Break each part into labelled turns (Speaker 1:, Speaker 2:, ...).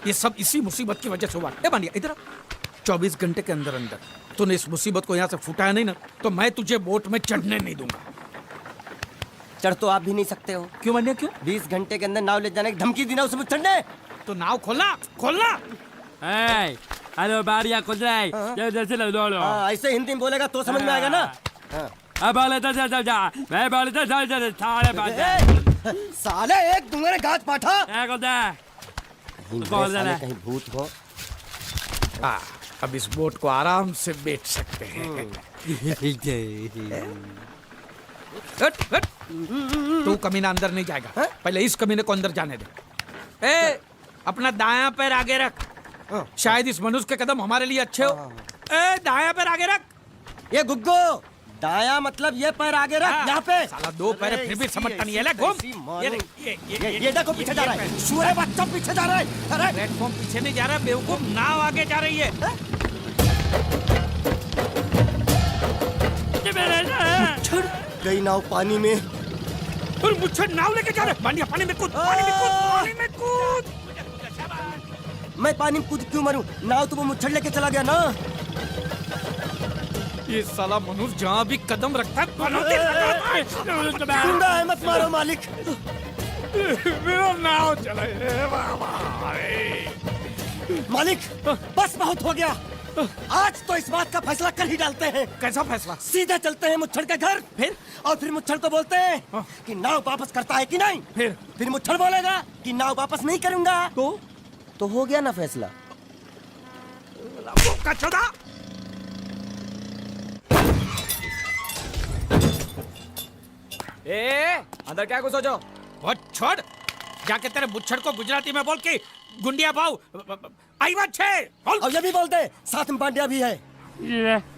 Speaker 1: ये सब इसी मुसीबत की वजह से हुआ। ए बांडिया इधर 24 घंटे के अंदर अंदर तूने इस मुसीबत को यहाँ से फुटाया नहीं ना, तो मैं तुझे बोट में चढ़ने नहीं दूंगा।
Speaker 2: चढ़ तो आप भी नहीं सकते हो।
Speaker 1: क्यों बांडिया क्यों?
Speaker 2: 20 घंटे के अंदर नाव ले जाने की धमकी दी ना उसे, मुझ चढ़ने।
Speaker 1: तो नाव खोलना खोलना।
Speaker 3: हेलो बारिया खुल जाए, जैसे लो लो।
Speaker 2: ऐसे हिंदी में बोलेगा तो समझ में आएगा ना।
Speaker 3: अब बोले तो जा मैं बोले तो साले
Speaker 2: साले एक दूंगा गाज पाठा। कहीं भूत हो।
Speaker 1: अब इस बोट को आराम से बेच सकते हैं। हट हट। तू कमीना अंदर नहीं जाएगा, पहले इस कमीने को अंदर जाने दे। ए, अपना दायां पैर आगे रख, शायद इस मनुष्य के कदम हमारे लिए अच्छे हो। ए, दायां पैर आगे रख।
Speaker 2: ये गुग्गो, दायां मतलब ये पैर आगे रख। यहाँ पे
Speaker 1: साला दो पैर फिर भी समझता नहीं है। ले घूम।
Speaker 2: ये देखो पीछे जा रहा है, सूरे बच्चा पीछे जा रहा है। अरे
Speaker 1: प्लेटफॉर्म पीछे नहीं जा रहा बेवकूफ, नाव आगे जा रही है। मुच्छर
Speaker 2: गई नाव पानी में।
Speaker 1: और मुच्छर नाव लेके जा रहा है। बांडिया पानी में कूद, पानी में कूद, पानी में कूद।
Speaker 2: मैं पानी में कूद क्यों मरूं? नाव तो वो मुच्छर लेके चला गया ना।
Speaker 1: ये साला मनुष्य जहाँ भी कदम रखता है
Speaker 2: गुंडा है, मत मारो मालिक।
Speaker 1: मेरा नाव चला।
Speaker 2: मालिक बस बहुत हो गया, आज तो इस बात का फैसला कर ही डालते हैं।
Speaker 1: कैसा फैसला?
Speaker 2: सीधे चलते हैं मुच्छर के घर, फिर मुच्छर को बोलते हैं कि नाव वापस करता है कि नहीं। फिर मुच्छर बोलेगा कि नाव वापस नहीं करूंगा। तो हो गया ना फैसला।
Speaker 4: अंदर क्या कुछ सोचो?
Speaker 1: वो छोड़, जाके तेरे मुच्छर को गुजराती में बोल के गुंडिया भाव आई बात छे बोल।
Speaker 2: अब ये भी बोलते, साथ में पांड्या भी है।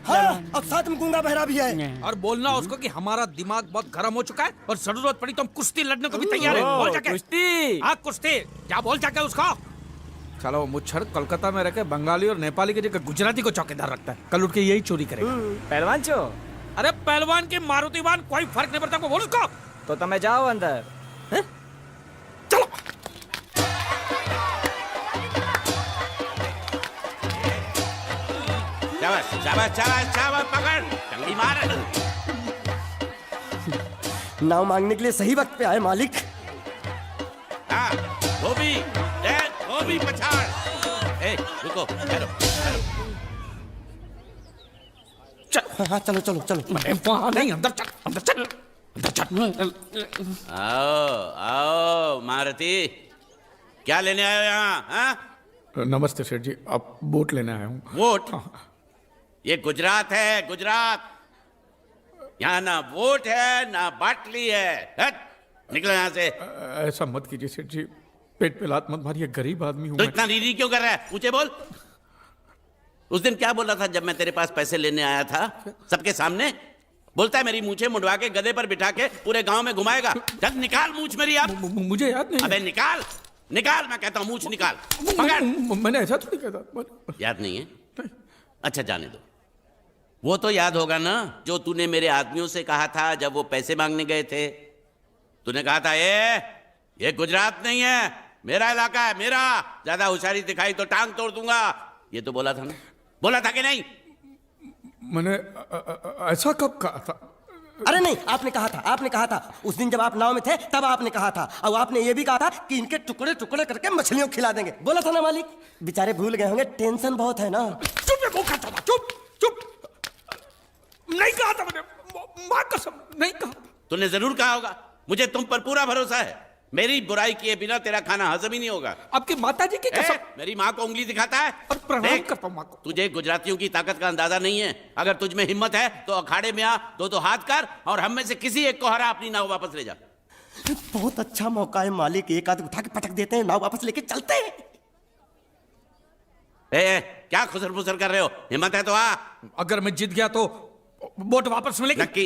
Speaker 2: हाँ, अब साथ में गूंगा बहरा भी है।
Speaker 1: और बोलना उसको कि हमारा दिमाग बहुत गर्म हो चुका है और जरूरत पड़ी तो हम कुश्ती लड़ने को भी तैयार है। बोल जाके
Speaker 4: कुश्ती।
Speaker 1: हाँ कुश्ती, क्या बोल जाके उसको। चलो मुच्छर कोलकाता में रहकर बंगाली और नेपाली की जगह गुजराती को चौकीदार रखता है, कल उठ के यही चोरी करेगा।
Speaker 4: पहलवान छो?
Speaker 1: अरे पहलवान की मारुति वाहन कोई फर्क नहीं पड़ता, बोल उसको।
Speaker 4: तो તમે જાઓ અંદર।
Speaker 1: चलो
Speaker 5: शाबाश शाबाश शाबाश शाबाश, पकड़ टंगड़ी मार।
Speaker 2: नाव मांगने के लिए सही वक्त पे आए मालिक।
Speaker 5: हाँ, धोबी पछाड़। ए, रुको, ठहरो।
Speaker 2: हाँ चलो चलो चलो।
Speaker 1: वहाँ नहीं, अंदर चल, अंदर चल, अंदर चल।
Speaker 5: आओ मारुति, क्या लेने आए हो यहाँ? हाँ?
Speaker 1: नमस्ते सेठ जी, आप बोट लेने आया हूँ।
Speaker 5: वोट? ये गुजरात है, गुजरात। यहाँ ना वोट है ना बाटली है। हट, निकलो यहाँ से।
Speaker 1: ऐसा मत कीजिए सेठ जी, पेट पे लात मत मारिए, गरीब आदमी हूँ
Speaker 5: तो
Speaker 1: मैं।
Speaker 5: इतना रीरी क्यों कर रहा है? ऊंचे बोल। उस दिन क्या बोला था जब मैं तेरे पास पैसे लेने आया था सबके सामने? बोलता है मेरी मूछें मुंडवा के गधे पर बिठा के पूरे गांव में घुमाएगा। जब निकाल मूछ मेरी आप।
Speaker 1: मुझे याद नहीं।
Speaker 5: अबे निकाल निकाल, मैं कहता हूँ मूछ निकाल। पकड़।
Speaker 1: मैंने ऐसा थोड़ी कहता।
Speaker 5: याद नहीं है? अच्छा जाने दो। वो तो याद होगा ना जो तूने मेरे आदमियों से कहा था जब वो पैसे मांगने गए थे। तूने कहा था ये गुजरात नहीं है, मेरा इलाका है, मेरा। ज्यादा होशियारी दिखाई तो टांग तोड़ दूंगा। ये तो बोला था ना, बोला था कि नहीं?
Speaker 1: मैंने ऐसा कब कहा था?
Speaker 2: अरे नहीं, आपने कहा था उस दिन जब आप नाव में थे तब आपने कहा था। और आपने ये भी कहा था कि इनके टुकड़े टुकड़े करके मछलियों खिला देंगे। बोला था ना मालिक? बेचारे भूल गए होंगे, टेंशन बहुत है ना।
Speaker 1: चुप चुप, नहीं कहा था मैंने, मां कसम नहीं कहा।
Speaker 5: तूने जरूर कहा होगा, मुझे तुम पर पूरा भरोसा है। मेरी बुराई किए बिना तेरा खाना हजम ही नहीं होगा।
Speaker 1: आपकी माता जी की कसम।
Speaker 5: मेरी माँ को उंगली दिखाता है।
Speaker 1: और प्रणाम करता हूं माँ को।
Speaker 5: तुझे गुजरातियों की ताकत का अंदाजा नहीं है। अगर तुझ में हिम्मत है तो अखाड़े में आ, दो हाथ कर और हम में से किसी एक को हरा, अपनी नाव वापस ले जा।
Speaker 2: बहुत अच्छा मौका है मालिक, एक आदमी उठा के पटक देते हैं, नाव वापस लेके चलते हैं।
Speaker 5: क्या खुसर फुसर कर रहे हो? हिम्मत है तो आ।
Speaker 1: अगर मैं जीत गया तो बोट वापस मिलेगी?
Speaker 5: नक्की।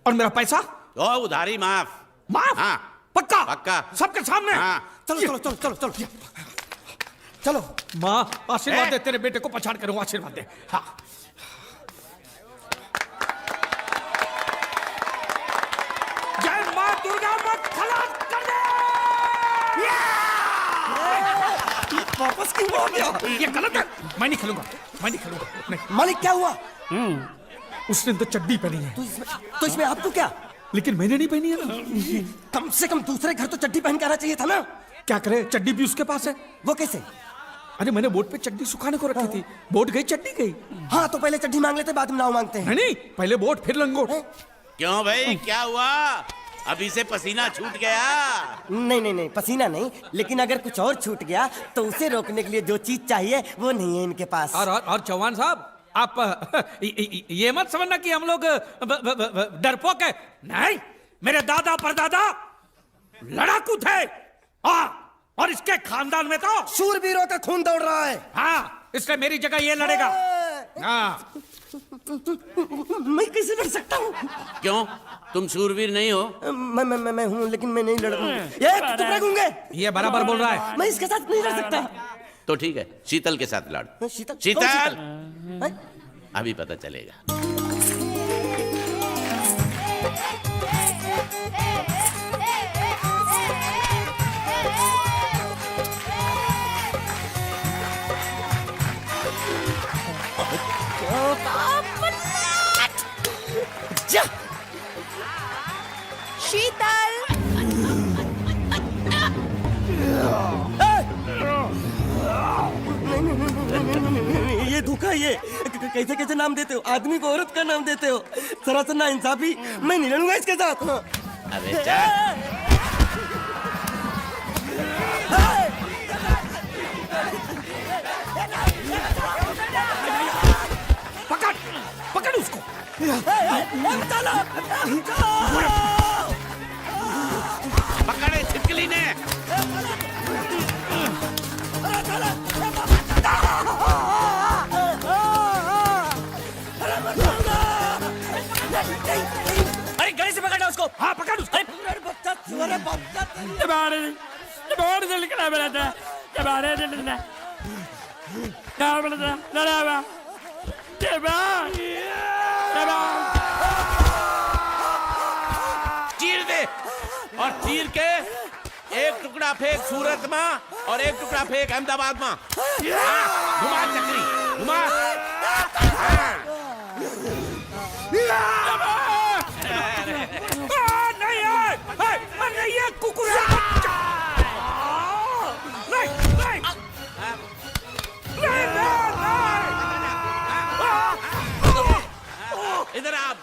Speaker 1: और मेरा पैसा?
Speaker 5: तो उधारी माफ।
Speaker 1: माफ?
Speaker 5: हाँ
Speaker 1: पक्का?
Speaker 5: पक्का,
Speaker 1: सबके सामने?
Speaker 5: हाँ।
Speaker 2: चलो चलो चलो चलो चलो चलो।
Speaker 1: माँ आशीर्वाद दे, तेरे बेटे को पछाड़ करूँ, आशीर्वाद दे। हाँ जय माँ दुर्गा, मत खलास कर दे।
Speaker 2: वापस क्यों आ गया?
Speaker 1: ये गलत है, मैं नहीं खेलूंगा, मैं नहीं खेलूंगा। नहीं,
Speaker 2: मालिक क्या हुआ?
Speaker 1: उसने तो चड्डी पहनी है,
Speaker 2: तो इसमें आपको क्या?
Speaker 1: लेकिन मैंने नहीं पहनी है ना।
Speaker 2: कम से कम दूसरे घर तो चड्डी पहन के आना चाहिए था ना।
Speaker 1: क्या करे, चड्डी भी उसके पास है।
Speaker 2: वो कैसे?
Speaker 1: अरे मैंने बोट पे चड्डी सुखाने को रखी थी, बोट गई चड्डी गई।
Speaker 2: हाँ तो पहले चड्डी मांग लेते, बाद में नाव मांगते हैं।
Speaker 1: नहीं, पहले बोट फिर लंगोट।
Speaker 5: क्यों भाई, क्या हुआ? अभी से पसीना छूट गया?
Speaker 2: नहीं नहीं नहीं, पसीना नहीं, लेकिन अगर कुछ और छूट गया तो उसे रोकने के लिए जो चीज चाहिए वो नहीं है इनके पास।
Speaker 1: और चौहान साहब, आप ये मत समझना कि हम लोग डरपोक है। नहीं, मेरे दादा परदादा लड़ाकू थे, और इसके खानदान में तो
Speaker 2: शूरवीरों का खून दौड़ रहा है।
Speaker 1: हाँ, इसलिए मेरी जगह ये लड़ेगा। हाँ,
Speaker 2: मैं कैसे लड़ सकता हूँ?
Speaker 5: क्यों, तुम शूरवीर नहीं हो?
Speaker 2: मैं हूँ, लेकिन मैं नहीं लड़ूंगा। ये टुकड़े गूंगे।
Speaker 1: ये बराबर बोल रहा है।
Speaker 2: मैं इसके साथ नहीं लड़ सकता।
Speaker 5: तो ठीक है, शीतल के साथ लड़।
Speaker 2: शीतल? कौन
Speaker 5: शीतल,
Speaker 2: हैं?
Speaker 5: अभी पता चलेगा।
Speaker 2: जा।
Speaker 6: शीतल,
Speaker 2: ये धोखा, ये कैसे कैसे नाम देते हो? आदमी को औरत का नाम देते हो, सरासर ना इंसाफी। मैं नहीं लड़ूंगा इसके साथ।
Speaker 5: अरे चल।
Speaker 1: पकड़, पकड़ उसको।
Speaker 5: पकड़े छिपकली ने।
Speaker 3: अरे गले से पकड़ना उसको।
Speaker 1: हाँ, पकड़ उसको।
Speaker 5: चीर दे, और चीर के एक टुकड़ा फेंक सूरत में और एक टुकड़ा फेंक अहमदाबाद में। हाँ, घुमा चक्री, घुमा।
Speaker 1: नहीं है, नहीं है, कुकुर है। नहीं, नहीं,
Speaker 5: इधर आप।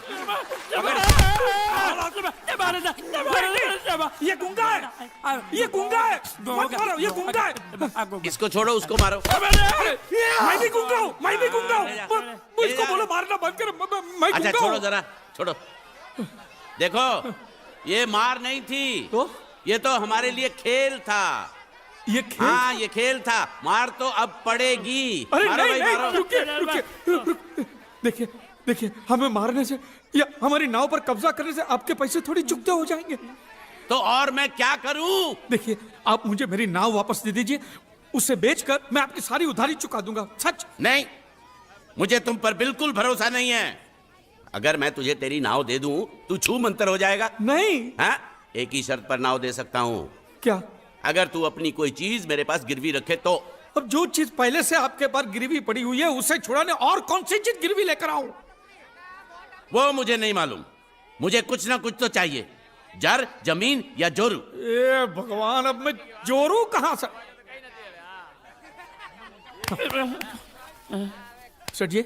Speaker 1: ये गुंगा है, ये गुंगा है। मत मारो, ये गुंगा है।
Speaker 5: इसको छोड़ो, उसको मारो।
Speaker 1: मैं भी गुंगा हूँ, मैं भी गुंगा हूँ। मुझको बोलो मारना बंद कर, मैं
Speaker 5: अच्छा
Speaker 1: गुंगा
Speaker 5: छोड़ो
Speaker 1: हूँ।
Speaker 5: जरा, छोड़ो। देखो, ये मार नहीं थी,
Speaker 1: तो
Speaker 5: ये तो हमारे लिए खेल था।
Speaker 1: ये खेल?
Speaker 5: हाँ, ये खेल था। मार तो अब पड़ेगी।
Speaker 1: अरे
Speaker 5: मारो
Speaker 1: नहीं,
Speaker 5: भाई,
Speaker 1: नहीं,
Speaker 5: मारो।
Speaker 1: रुकिए, रुकिए। देखिए, देखिए, हमें मारने से या हमारी नाव पर कब्जा करने से आपके पैसे थोड़ी चुकते हो जाएंगे।
Speaker 5: तो और मैं क्या करूं?
Speaker 1: देखिए, आप मुझे मेरी नाव वापस दे दीजिए, उसे बेचकर मैं आपकी सारी उधारी चुका दूंगा। सच।
Speaker 5: नहीं, मुझे तुम पर बिल्कुल भरोसा नहीं है। अगर मैं तुझे तेरी नाव दे दूं, तू छू मंतर हो जाएगा।
Speaker 1: नहीं।
Speaker 5: हाँ, एक ही शर्त पर नाव दे सकता हूं।
Speaker 1: क्या?
Speaker 5: अगर तू अपनी कोई चीज मेरे पास गिरवी रखे तो।
Speaker 1: अब जो चीज पहले से आपके पास गिरवी पड़ी हुई है, उसे छुड़ाने और कौन सी चीज गिरवी लेकर आऊं?
Speaker 5: वो मुझे नहीं मालूम। मुझे कुछ ना कुछ तो चाहिए, जर, जमीन या जोरू।
Speaker 1: ए भगवान, अब मैं जोरू कहां से? सर जी,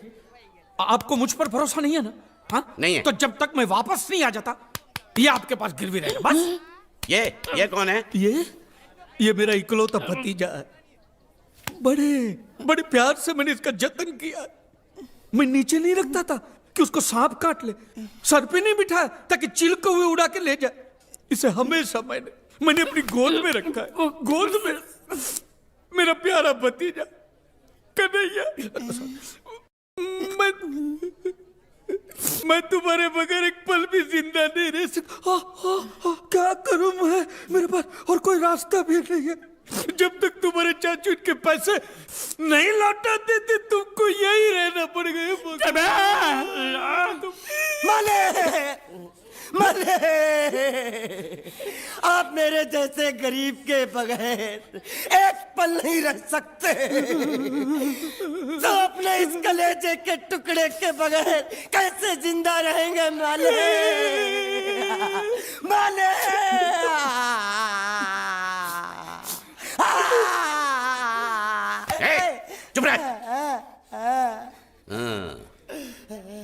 Speaker 1: आपको मुझ पर भरोसा नहीं है ना? हाँ?
Speaker 5: नहीं है।
Speaker 1: तो जब तक मैं वापस नहीं आ जाता, ये आपके पास गिरवी रहेगा बस।
Speaker 5: ये कौन है?
Speaker 1: ये मेरा इकलौता भतीजा है। बड़े बड़े प्यार से मैंने इसका जतन किया। मैं नीचे नहीं रखता था कि उसको सांप काट ले, सर पे नहीं बिठाया ताकि चिलके हुए उड़ा के ले जाए। इसे हमेशा मैंने अपनी गोद में रखा है। गोद में मेरा प्यारा भतीजा कन्हैया। मैं तुम्हारे बगैर एक पल भी जिंदा नहीं रह सकता। क्या करूं मैं? मेरे पास और कोई रास्ता भी नहीं है। जब तक तुम्हारे चाचू के पैसे नहीं लौटा देते, तुमको यही रहना पड़ेगा।
Speaker 2: माले आप मेरे जैसे गरीब के बगैर एक पल नहीं रह सकते, तो अपने इस कलेजे के टुकड़े के बगैर कैसे जिंदा रहेंगे माले? माले
Speaker 5: चुप रह।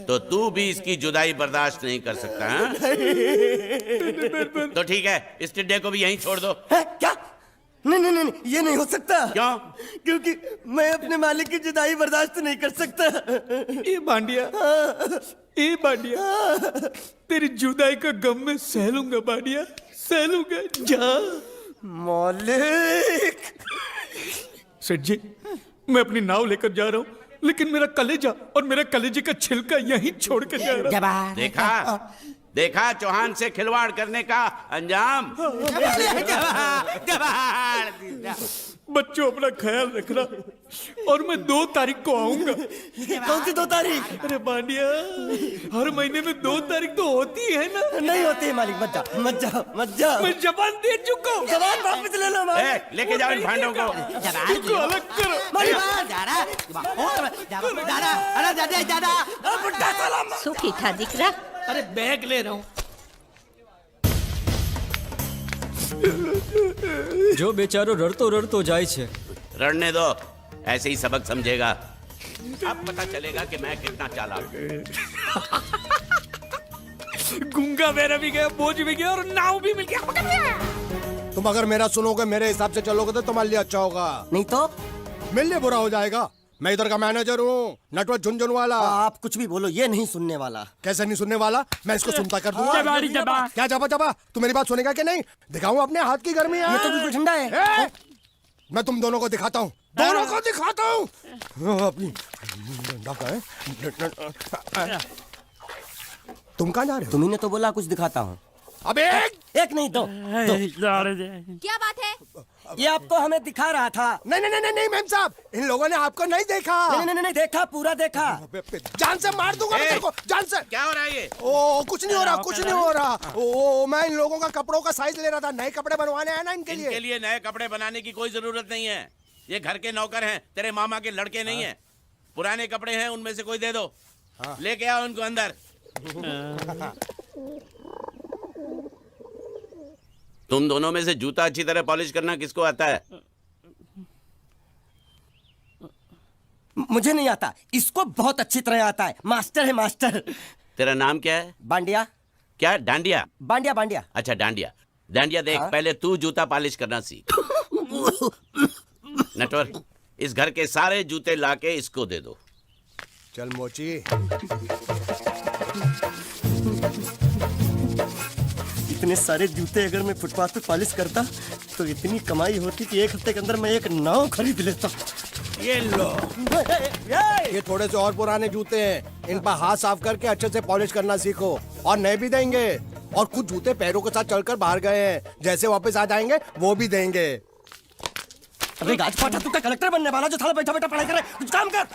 Speaker 5: तो तू भी इसकी जुदाई बर्दाश्त नहीं कर सकता हाँ? तो ठीक है, इस टिड्डे को भी यहीं छोड़ दो।
Speaker 2: क्या? नहीं नहीं नहीं, ये नहीं हो सकता।
Speaker 5: क्यों?
Speaker 2: क्योंकि मैं अपने मालिक की जुदाई बर्दाश्त नहीं कर सकता।
Speaker 1: ए बांडिया, तेरी जुदाई का गम में सह लूंगा बांडिया, सह लूंगा। जा
Speaker 2: मालिक।
Speaker 1: सेठ जी, मैं अपनी नाव लेकर जा रहा हूँ, लेकिन मेरा कलेजा और मेरे कलेजे का छिलका यहीं छोड़ कर जा रहा हूँ।
Speaker 5: देखा चौहान से खिलवाड़ करने का अंजाम।
Speaker 1: बच्चों, अपना ख्याल रखना, और मैं 2 तारीख को आऊंगा।
Speaker 2: कौन सी 2 तारीख?
Speaker 1: अरे बांडिया, हर महीने में 2 तारीख तो होती है ना?
Speaker 2: नहीं होती है मालिक, मत जाओ मत जाओ मत जाओ।
Speaker 1: मैं जबान दे चुका हूँ।
Speaker 2: जवान वापस ले लो मालिक।
Speaker 5: लेके जाओ इन भांडों को।
Speaker 1: इनको अलग करो।
Speaker 6: सुखी था दिकरा।
Speaker 1: अरे बैग ले रहा हूँ।
Speaker 7: जो बेचारो रड़तो रड़तो जाए छे।
Speaker 5: रड़ने दो, ऐसे ही सबक समझेगा। अब पता चलेगा कि मैं कितना चालाक हूँ।
Speaker 1: गुंगा मेरा भी गया, बोझ भी गया और नाव भी मिल गया।
Speaker 8: तुम अगर मेरा सुनोगे, मेरे हिसाब से चलोगे तो तुम्हारे लिए अच्छा होगा,
Speaker 2: नहीं तो
Speaker 8: मेरे लिए बुरा हो जाएगा। मैं इधर का मैनेजर हूँ, नटवर झुनझुन वाला।
Speaker 2: आप कुछ भी बोलो, ये नहीं सुनने वाला।
Speaker 8: कैसे नहीं सुनने वाला? मैं इसको सुनता कर दूंगा। क्या जबा जबा? तू मेरी बात सुनेगा कि नहीं? दिखाऊं अपने हाथ की गर्मी?
Speaker 2: ये तो बिल्कुल ठंडा है।
Speaker 8: मैं तुम दोनों को दिखाता हूँ, दोनों को दिखाता हूँ। अपनी तुम कहाँ जा रहे हो?
Speaker 2: तुम्ही ने तो बोला कुछ दिखाता हूँ।
Speaker 8: अब
Speaker 2: एक नहीं दो।
Speaker 6: क्या बात है?
Speaker 2: ये आपको हमें दिखा रहा था।
Speaker 8: नहीं नहीं नहीं नहीं मैम साहब, इन लोगों ने आपको नहीं देखा।
Speaker 2: नहीं नहीं नहीं, देखा, पूरा देखा।
Speaker 8: जान से मार दूंगा मैं तेरे को, जान से।
Speaker 5: क्या हो रहा है ये?
Speaker 8: ओ कुछ नहीं हो रहा, कुछ नहीं हो रहा। ओ मैं इन लोगों का कपड़ों का साइज ले रहा था, नए कपड़े बनवाने हैं ना इनके लिए।
Speaker 5: इनके लिए नए कपड़े बनाने की कोई जरूरत नहीं है। ये घर के नौकर हैं, तेरे मामा के लड़के नहीं हैं। पुराने कपड़े हैं, उनमें से कोई दे दो। लेके आओ उनको अंदर। तुम दोनों में से जूता अच्छी तरह पॉलिश करना किसको आता है?
Speaker 2: मुझे नहीं आता, इसको बहुत अच्छी तरह आता है। मास्टर है मास्टर।
Speaker 5: तेरा नाम क्या है?
Speaker 2: बांडिया।
Speaker 5: क्या? डांडिया?
Speaker 2: बांडिया बांडिया।
Speaker 5: अच्छा डांडिया। डांडिया देख, पहले तू जूता पॉलिश करना सीख। नटवर, इस घर के सारे जूते लाके इसको दे दो।
Speaker 8: चल मोची।
Speaker 2: इतने सारे जूते अगर मैं फुटपाथ पे पॉलिश करता तो इतनी कमाई होती कि 1 हफ्ते के अंदर मैं एक नाव खरीद लेता।
Speaker 8: ये लो, ये थोड़े से और पुराने जूते हैं, इन पर हाथ साफ करके अच्छे से पॉलिश करना सीखो, और नए भी देंगे। और कुछ जूते पैरों के साथ चलकर बाहर गए हैं, जैसे वापस आ जाएंगे वो भी देंगे।
Speaker 2: अरे गाजपाटा, तू क्या कलेक्टर बनने वाला जो साला बैठा बैठा पढ़ाई करे? कुछ काम कर।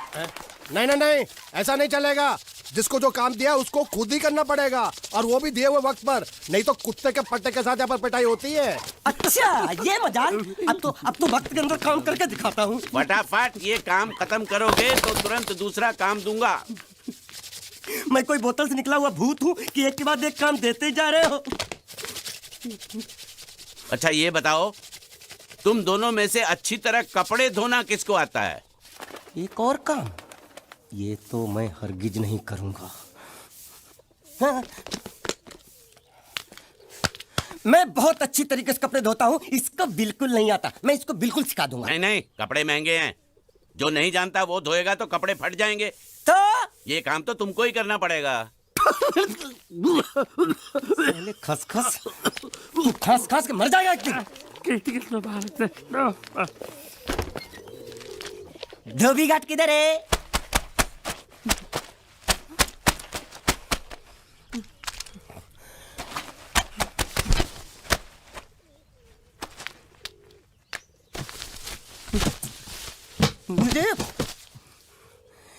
Speaker 8: नहीं नहीं नहीं, ऐसा नहीं चलेगा। जिसको जो काम दिया उसको खुद ही करना पड़ेगा, और वो भी दिए हुए वक्त पर, नहीं तो कुत्ते के पट्टे के साथ यहाँ पर पिटाई होती है।
Speaker 2: अच्छा, ये मजाल। अब तो वक्त के अंदर काम करके दिखाता हूँ।
Speaker 5: फटाफट ये काम खत्म करोगे तो तुरंत दूसरा काम दूंगा।
Speaker 2: मैं कोई बोतल से निकला हुआ भूत हूँ कि एक के बाद एक काम देते जा रहे हो?
Speaker 5: अच्छा ये बताओ, तुम दोनों में से अच्छी तरह कपड़े धोना किसको आता है?
Speaker 2: एक और काम, ये तो मैं हरगिज नहीं करूंगा। हाँ। मैं बहुत अच्छी तरीके से कपड़े धोता हूँ, इसको बिल्कुल नहीं आता। मैं इसको बिल्कुल सिखा दूंगा।
Speaker 5: नहीं नहीं, कपड़े महंगे हैं, जो नहीं जानता वो धोएगा तो कपड़े फट जाएंगे।
Speaker 2: तो
Speaker 5: ये काम तो तुमको ही करना पड़ेगा।
Speaker 2: खसखस, तू खस खस के मर जाएगा एक दिन। धोबी घाट किधर है?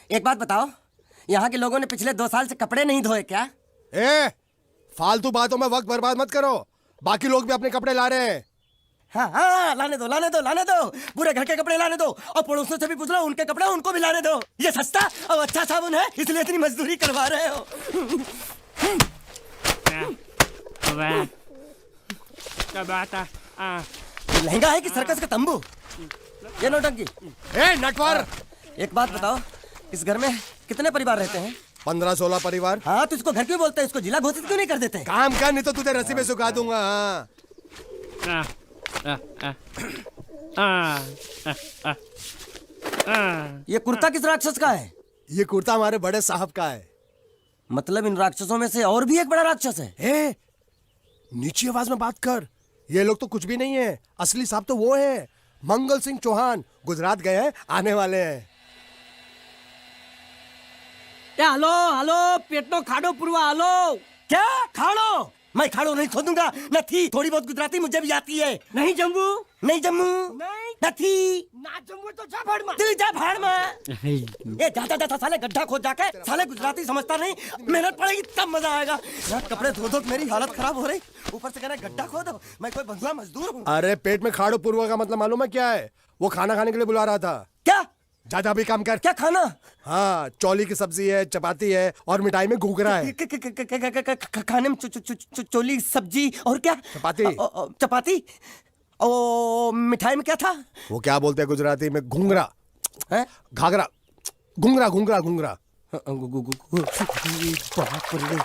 Speaker 2: एक बात बताओ, यहाँ के लोगों ने पिछले 2 साल से कपड़े नहीं धोए क्या?
Speaker 8: फालतू बातों में वक्त बर्बाद मत करो। बाकी लोग भी अपने कपड़े ला रहे हैं।
Speaker 2: हाँ हाँ, लाने दो लाने दो लाने दो, पूरे घर के कपड़े लाने दो, और पड़ोसियों से भी पूछ लो, उनके कपड़े उनको भी लाने दो। ये सस्ता और अच्छा साबुन है, इसलिए इतनी मजदूरी करवा रहे हो।
Speaker 3: वाह क्या बात है
Speaker 2: लहंगा है कि सर्कस का तंबू? ये नौटंकी।
Speaker 8: ए नटवर,
Speaker 2: एक बात बताओ, इस घर में कितने परिवार रहते हैं?
Speaker 8: 15-16 परिवार।
Speaker 2: हाँ, तो इसको घर क्यों बोलते हैं? इसको जिला घोषित क्यों नहीं कर देते?
Speaker 8: काम कर, नहीं तो तुझे रस्सी में सुखा दूंगा। हाँ।
Speaker 2: ये कुर्ता किस राक्षस का है?
Speaker 8: ये कुर्ता हमारे बड़े साहब का है।
Speaker 2: मतलब इन राक्षसों में से और भी एक बड़ा राक्षस है?
Speaker 8: ए, नीची आवाज में बात कर। ये लोग तो कुछ भी नहीं है, असली साहब तो वो है मंगल सिंह चौहान। गुजरात गए हैं, आने वाले हैं।
Speaker 3: હાલો હાલો પેટનો ખાડો પૂરવા હાલો
Speaker 2: क्या खाड़ो? मैं खाड़ो नहीं खोदूंगा। न थी, थोड़ी बहुत गुजराती मुझे भी आती है।
Speaker 3: નહીં જમવું
Speaker 2: नहीं जम्मू, न थी,
Speaker 3: ના જમવું તો જા ભાડમાં
Speaker 2: तू जा भाड़ में। ये जाता जाता साले गड्ढा खोद जाके, साले गुजराती समझता नहीं, मेहनत पड़ेगी तब मजा आएगा। यार कपड़े धो धो के मेरी हालत खराब हो रही, ऊपर से कह रहा है गड्ढा खोदो। मैं कोई बंधुआ मजदूर हूँ?
Speaker 8: अरे पेट में खाड़ो पूर्वा का मतलब मालूम है क्या है? वो खाना खाने के लिए बुला रहा था।
Speaker 2: क्या
Speaker 8: जा जा भी काम कर।
Speaker 2: क्या खाना?
Speaker 8: हाँ, चौली की सब्जी है, चपाती है और मिठाई में घूघरा है।
Speaker 2: खाने में चोली सब्जी और क्या?
Speaker 8: चपाती।
Speaker 2: चपाती। ओ मिठाई में क्या था?
Speaker 8: वो क्या बोलते हैं गुजराती में? घूंघरा
Speaker 2: हैं?
Speaker 8: घाघरा, घूंघरा घूंघरा घूंघरा।
Speaker 2: बाप रे,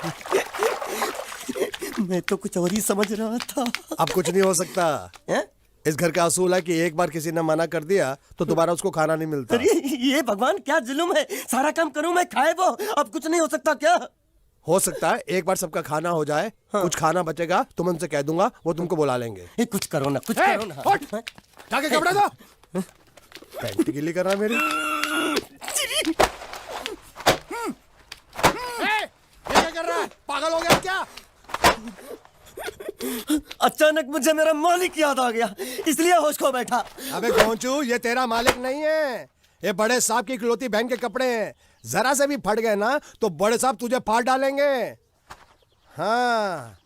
Speaker 2: मैं तो कुछ और ही समझ रहा था।
Speaker 8: अब कुछ नहीं हो सकता।
Speaker 2: हैं?
Speaker 8: इस घर का असूल है कि एक बार किसी ने मना कर दिया तो दोबारा उसको खाना नहीं मिलता।
Speaker 2: अरे ये भगवान क्या जुल्म है, सारा काम करूं मैं, खाए वो। अब कुछ नहीं हो सकता क्या?
Speaker 8: हो सकता है एक बार सबका खाना हो जाए। हाँ। कुछ खाना बचेगा तो मैं उनसे कह दूंगा, वो तुमको बुला लेंगे।
Speaker 2: ये कुछ करो ना, कुछ करो ना।
Speaker 8: उठ, जाके कपड़े दो। पैंट गिली कर रहा है मेरी। ये क्या कर रहा है? पागल हो गया क्या?
Speaker 2: अचानक मुझे मेरा मालिक याद आ गया, इसलिए होश खो बैठा।
Speaker 8: अबे गोंचू, ये तेरा मालिक नहीं है, ये बड़े साहब की इकलौती बहन के कपड़े हैं। जरा से भी फट गए ना तो बड़े साहब तुझे फाड़ डालेंगे। हाँ।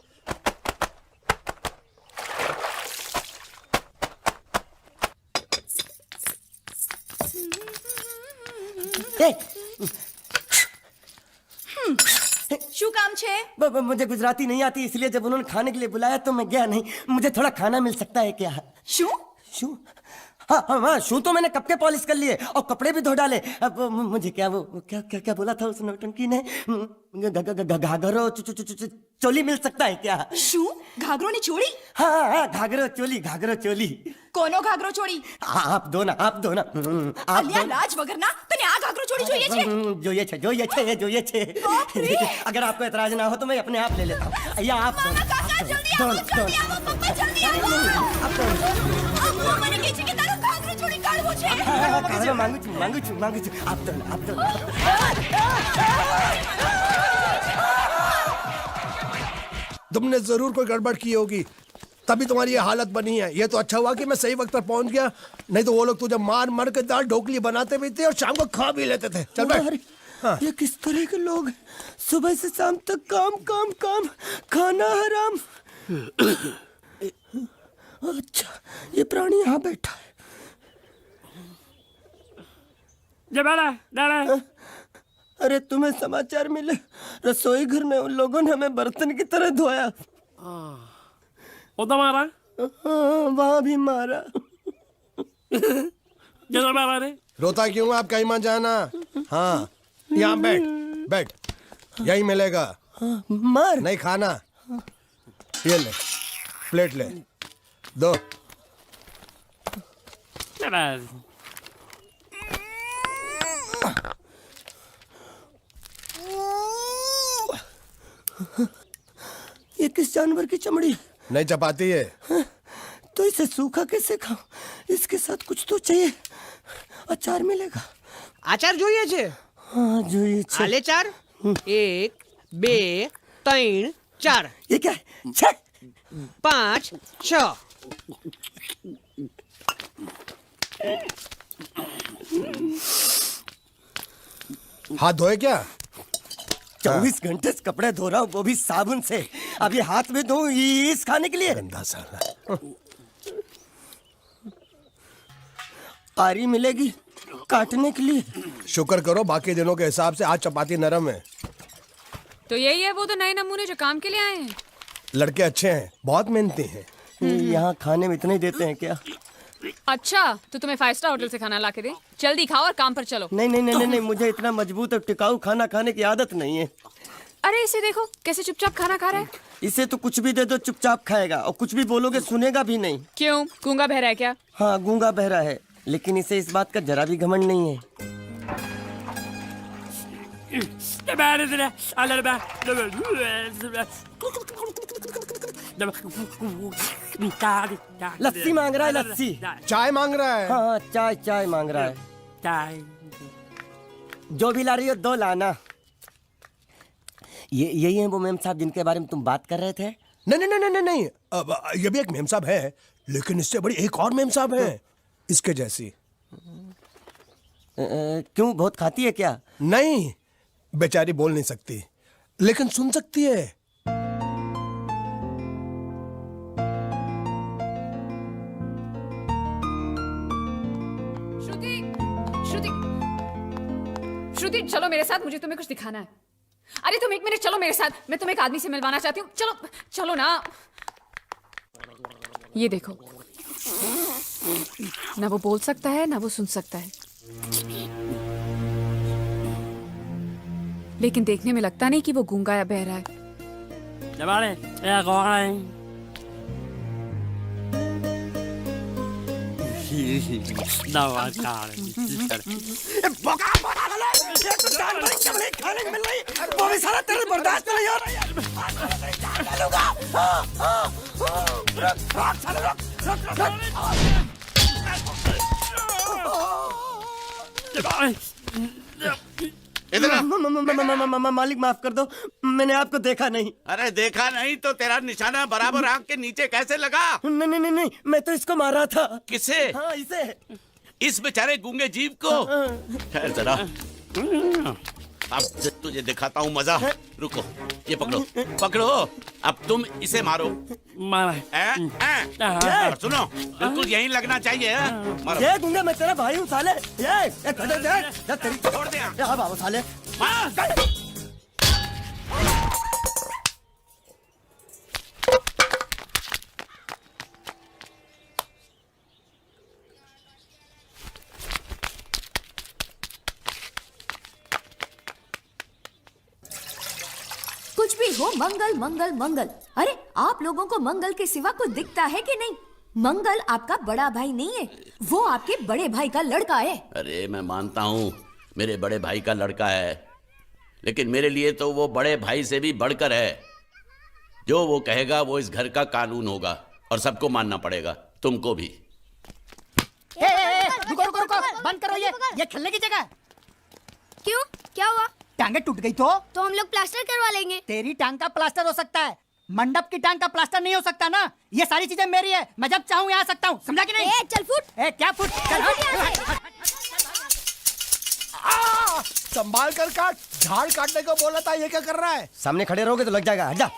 Speaker 6: શું કામ છે?
Speaker 2: मुझे गुजराती नहीं आती, इसलिए जब उन्होंने खाने के लिए बुलाया तो मैं गया नहीं। मुझे थोड़ा खाना मिल सकता है क्या?
Speaker 6: શું?
Speaker 2: शू? हाँ हाँ हाँ, शू तो मैंने कब के पॉलिश कर लिए और कपड़े भी धो डाले। अब मुझे क्या वो क्या क्या क्या बोला था उस नौटंकी ने? घाघरो चोली मिल सकता है क्या?
Speaker 6: શું? ઘાઘરોની ચોળી?
Speaker 2: हाँ हाँ, घाघरो चोली, घाघरो चोली।
Speaker 6: કોનો ઘાઘરો ચોળી?
Speaker 2: आप दो ना, आप दो ना। आप
Speaker 6: અલ્યા લાજ વગરના, તને આ ઘાઘરો ચોળી જોઈએ છે?
Speaker 2: જોઈએ છે, જોઈએ છે, જોઈએ છે। अगर आपको एतराज ना हो तो मैं अपने आप ले लेता हूँ। या आप दो,
Speaker 6: કાકા જલ્દી આવો, જલ્દી આવો, પપ્પા જલ્દી આવો। અમ્મા મને કહે છે કે તારો ઘાઘરો ચોળી કાઢવો છે।
Speaker 2: मांगू छू, मांगू छू, मांगू छू। आप दो ना, आप दो ना।
Speaker 8: तुमने जरूर कोई गड़बड़ की होगी, तभी तुम्हारी ये हालत बनी है। ये तो अच्छा हुआ कि मैं सही वक्त पर पहुंच गया, नहीं तो वो लोग तुझे मार मार के दाल ढोकली बनाते भी थे और शाम को खा भी लेते थे। चल बैठ। हाँ।
Speaker 2: ये किस तरह के लोग हैं? सुबह से शाम तक काम काम काम, खाना हराम। अच्छा, ये प्राणी यहाँ बैठा है।
Speaker 3: જબાલા દાડા
Speaker 2: अरे तुम्हें समाचार मिले? रसोई घर में उन लोगों ने हमें बर्तन की तरह धोया।
Speaker 3: ઓ તમારા
Speaker 2: हाँ, वहाँ भी मारा।
Speaker 3: જતો બાબા રે
Speaker 8: रोता क्यों? आप कहीं मत जाना। हाँ, यहाँ बैठ बैठ, यही मिलेगा।
Speaker 2: मार
Speaker 8: नहीं खाना, ये ले प्लेट ले दो।
Speaker 3: જબાલા
Speaker 2: ये किस जानवर की चमड़ी है?
Speaker 8: नहीं चपाती है।
Speaker 2: तो इसे सूखा कैसे खाऊं? इसके साथ कुछ तो चाहिए। अचार मिलेगा?
Speaker 9: આચાર જોઈએ છે?
Speaker 2: हाँ જોઈએ છે।
Speaker 9: આલે ચાર 1 2 3 4
Speaker 2: ये क्या है? छह।
Speaker 9: 5 6
Speaker 8: हाथ धोए क्या?
Speaker 2: 24 घंटे से कपड़े धो रहा हूँ, वो भी साबुन से। अभी हाथ में दो इस खाने के लिए।
Speaker 8: गंदा साला।
Speaker 2: आरी मिलेगी काटने के लिए।
Speaker 8: शुक्र करो बाकी दिनों के हिसाब से आज चपाती नरम है।
Speaker 6: तो यही है वो तो नए नमूने जो काम के लिए आए हैं।
Speaker 8: लड़के अच्छे हैं, बहुत मेहनती हैं।
Speaker 2: यहाँ खाने में इतना ही देते हैं क्या?
Speaker 6: अच्छा तो तुम्हें 5 स्टार होटल से खाना ला के दे। जल्दी खाओ और काम पर चलो।
Speaker 2: नहीं नहीं नहीं नहीं, मुझे इतना मजबूत और टिकाऊ खाना खाने की आदत नहीं है।
Speaker 6: अरे इसे देखो कैसे चुपचाप खाना खा रहा है।
Speaker 2: इसे तो कुछ भी दे दो चुपचाप खाएगा, और कुछ भी बोलोगे सुनेगा भी नहीं।
Speaker 6: क्यों, गूंगा बहरा है क्या?
Speaker 2: हाँ गूंगा बहरा है, लेकिन इसे इस बात का जरा भी घमंड नहीं है। लस्सी मांग रहा है, लस्सी।
Speaker 8: चाय मांग रहा है।
Speaker 2: हाँ चाय चाय मांग रहा है। जो भी ला रही हो 2 लाना। यही है वो मेम साहब जिनके बारे में तुम बात कर रहे थे?
Speaker 8: नहीं नहीं नहीं नहीं नहीं, अब ये भी एक मेम साहब है, लेकिन इससे बड़ी एक और मेम साहब है इसके जैसी।
Speaker 2: क्यों, बहुत खाती है क्या?
Speaker 8: नहीं, बेचारी बोल नहीं सकती लेकिन सुन सकती है।
Speaker 6: श्रुति, श्रुति, श्रुति चलो मेरे साथ, मुझे तुम्हें कुछ दिखाना है। अरे तुम 1 मिनट चलो मेरे साथ, मैं तुम्हें एक आदमी से मिलवाना चाहती हूँ। चलो चलो ना। ये देखो, ना वो बोल सकता है ना वो सुन सकता है, लेकिन देखने में लगता नहीं कि वो गूंगा या बहरा है।
Speaker 2: वो भी सारा तेरे बर्दाश्त नहीं हो रहा मालिक माफ कर दो, मैंने आपको देखा नहीं।
Speaker 5: अरे देखा नहीं तो तेरा निशाना बराबर आंख के नीचे कैसे लगा?
Speaker 2: नहीं नहीं नहीं, मैं तो इसको मारा था।
Speaker 5: किसे?
Speaker 2: हाँ इसे।
Speaker 5: इस बेचारे गूंगे जीव को? ठहर जरा, अब तुझे दिखाता हूँ मजा। रुको, ये पकड़ो पकड़ो, अब तुम इसे मारो। और सुनो, बिल्कुल यहीं लगना चाहिए। मारो।
Speaker 2: ये गूंगा, मैं तेरा भाई हूँ साले। ये तेरी
Speaker 5: छोड़ दे।
Speaker 2: हाँ बाबू साले।
Speaker 10: कुछ भी हो, मंगल मंगल मंगल। अरे आप लोगों को मंगल के सिवा कुछ दिखता है कि नहीं? मंगल आपका बड़ा भाई नहीं है, वो आपके बड़े भाई का लड़का है।
Speaker 5: अरे मैं मानता हूँ मेरे बड़े भाई का लड़का है, लेकिन मेरे लिए तो वो बड़े भाई से भी बढ़कर है। जो वो कहेगा वो इस घर का कानून होगा और सबको मानना पड़ेगा, तुमको भी।
Speaker 9: रुको रुको रुको, बंद करो ये खेलने की जगह।
Speaker 6: क्यों, क्या हुआ?
Speaker 9: टांगे टूट गई तो
Speaker 6: हम लोग प्लास्टर करवा लेंगे।
Speaker 9: तेरी टांग का प्लास्टर हो सकता है, मंडप की टांग का प्लास्टर नहीं हो सकता ना। ये सारी चीजें मेरी है, मैं जब चाहूँ यहाँ आ सकता हूँ, समझा कि नहीं?
Speaker 6: चल फुट।
Speaker 9: क्या फुट?
Speaker 8: संभाल कर काट, झाड़ काटने को बोला था, ये क्या कर रहा है?
Speaker 2: सामने खड़े रहोगे तो लग जाएगा, हट जा।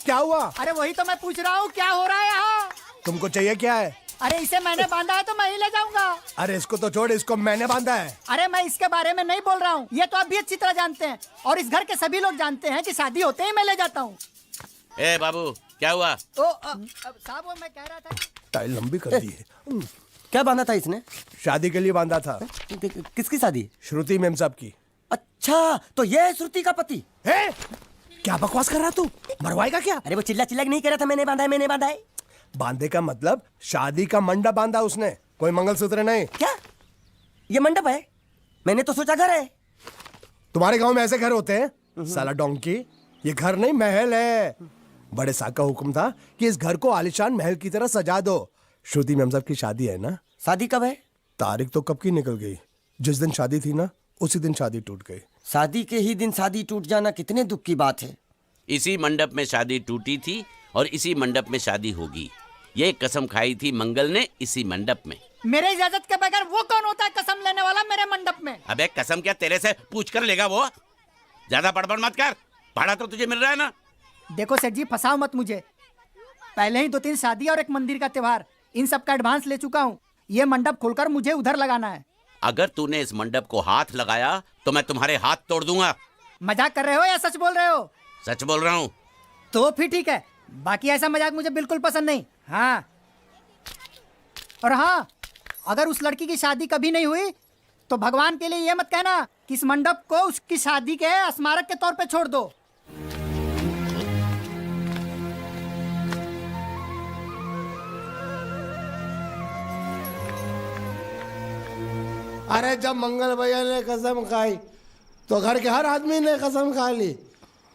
Speaker 8: क्या हुआ?
Speaker 9: अरे वही तो मैं पूछ रहा हूँ, क्या हो रहा है यहाँ?
Speaker 8: तुमको चाहिए क्या है?
Speaker 9: अरे इसे मैंने बांधा है तो मैं ही ले जाऊंगा।
Speaker 8: अरे इसको तो छोड़, इसको मैंने बांधा है।
Speaker 9: अरे मैं इसके बारे में नहीं बोल रहा हूँ, ये तो आप भी अच्छी तरह जानते हैं, और इस घर के सभी लोग जानते हैं कि शादी होते ही मैं ले जाता हूँ।
Speaker 5: ए बाबू, क्या हुआ?
Speaker 9: साहब वो मैं कह रहा था।
Speaker 8: टाइल लंबी कर दी है।
Speaker 2: क्या बांधा था इसने?
Speaker 8: शादी के लिए बांधा था।
Speaker 2: किसकी शादी?
Speaker 8: श्रुति मेम साहब की।
Speaker 2: अच्छा, तो ये है श्रुति का पति?
Speaker 8: क्या बकवास कर रहा तू? मरवाएगा क्या?
Speaker 2: अरे वो चिल्ला चिल्ला नहीं कह रहा था मैंने बांधा है, मैंने बांधा है।
Speaker 8: बांधे का मतलब शादी का मंडप बांधा उसने, कोई मंगलसूत्र नहीं।
Speaker 2: क्या ये मंडप है? मैंने तो सोचा घर है।
Speaker 8: तुम्हारे गांव में ऐसे घर होते हैं साला डोंकी? ये घर नहीं, महल है। बड़े साहब का हुक्म था कि इस घर को आलीशान महल की तरह सजा दो। श्रुति मेम साहब की शादी है ना?
Speaker 2: शादी कब है?
Speaker 8: तारीख तो कब की निकल गई, जिस दिन शादी थी ना उसी दिन शादी टूट गई।
Speaker 2: शादी के ही दिन शादी टूट जाना कितने दुख की बात है।
Speaker 5: इसी मंडप में शादी टूटी थी और इसी मंडप में शादी होगी। ये कसम खाई थी मंगल ने इसी मंडप में।
Speaker 9: मेरे इजाजत के बगैर वो कौन होता है कसम लेने वाला मेरे मंडप में?
Speaker 5: अबे कसम क्या तेरे से पूछ कर लेगा वो? ज्यादा बड़बड़ मत कर, भाड़ा तो तुझे मिल रहा है ना।
Speaker 9: देखो सेठ जी, फंसाओ मत मुझे। पहले ही 2-3 शादी और एक मंदिर का त्योहार, इन सब का एडवांस ले चुका हूँ। ये मंडप खोलकर मुझे उधर लगाना है।
Speaker 5: अगर तूने इस मंडप को हाथ लगाया तो मैं तुम्हारे हाथ तोड़ दूंगा।
Speaker 9: मजाक कर रहे हो या सच बोल रहे हो?
Speaker 5: सच बोल रहा हूँ।
Speaker 9: तो फिर ठीक है, बाकी ऐसा मजाक मुझे बिल्कुल पसंद नहीं। हाँ, और हाँ, अगर उस लड़की की शादी कभी नहीं हुई तो भगवान के लिए ये मत कहना कि इस मंडप को उसकी शादी के स्मारक के तौर पे छोड़ दो।
Speaker 8: अरे जब मंगल भैया ने कसम खाई तो घर के हर आदमी ने कसम खा ली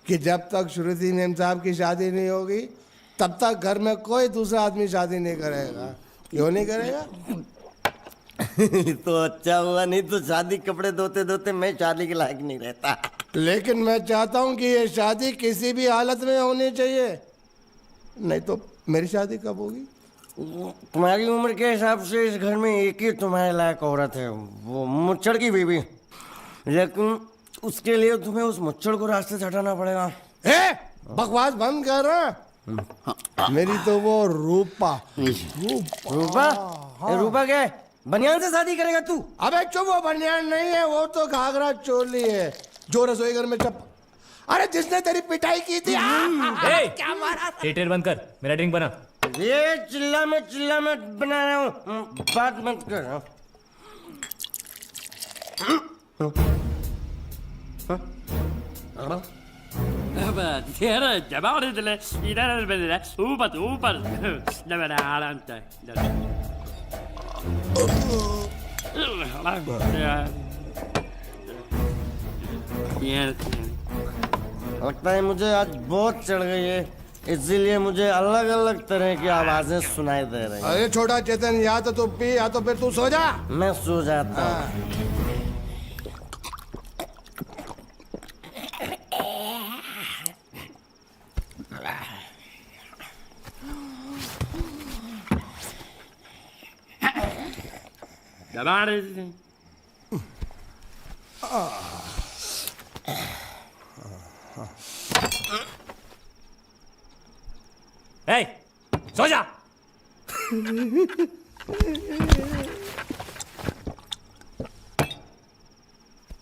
Speaker 8: कि जब तक श्रुति नेम साहब की शादी नहीं होगी तब तक घर में कोई दूसरा आदमी शादी नहीं करेगा। क्यों नहीं करेगा?
Speaker 2: तो अच्छा हुआ, नहीं तो शादी कपड़े धोते धोते मैं शादी के लायक नहीं रहता।
Speaker 8: लेकिन मैं चाहता हूँ कि ये शादी किसी भी हालत में होनी चाहिए, नहीं तो मेरी शादी कब होगी?
Speaker 2: तुम्हारी उम्र के हिसाब से इस घर में एक ही तुम्हारे लायक औरत है, वो मुच्छड़ की बीवी। लेकिन उसके लिए तुम्हें उस मुच्छड़ को रास्ते से हटाना पड़ेगा।
Speaker 8: बकवास बंद कर रहा। मेरी तो वो रूपा।
Speaker 2: रूपा? रूपा क्या है? बनियान से शादी करेगा तू?
Speaker 8: अबे चुप, वो बनियान नहीं है, वो तो घाघरा चोली है जो रसोई घर में अरे जिसने तेरी पिटाई की थी। क्या मारा था?
Speaker 7: थिएटर बंद कर, मेरा ड्रिंक बना।
Speaker 2: ये चिल्ला में बना रहा हूँ, बात मत कर। लगता है मुझे आज बहुत चढ़ गई है, इसीलिए मुझे अलग अलग तरह की आवाजें सुनाई दे रही हैं।
Speaker 8: अरे छोटा चेतन, या तो तू पी या तो फिर तू सो जा।
Speaker 2: मैं सो जाता हूँ।
Speaker 7: सो जा।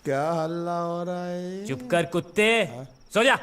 Speaker 8: क्या हल्ला हो रहा है?
Speaker 7: चुप कर कुत्ते, सो जा।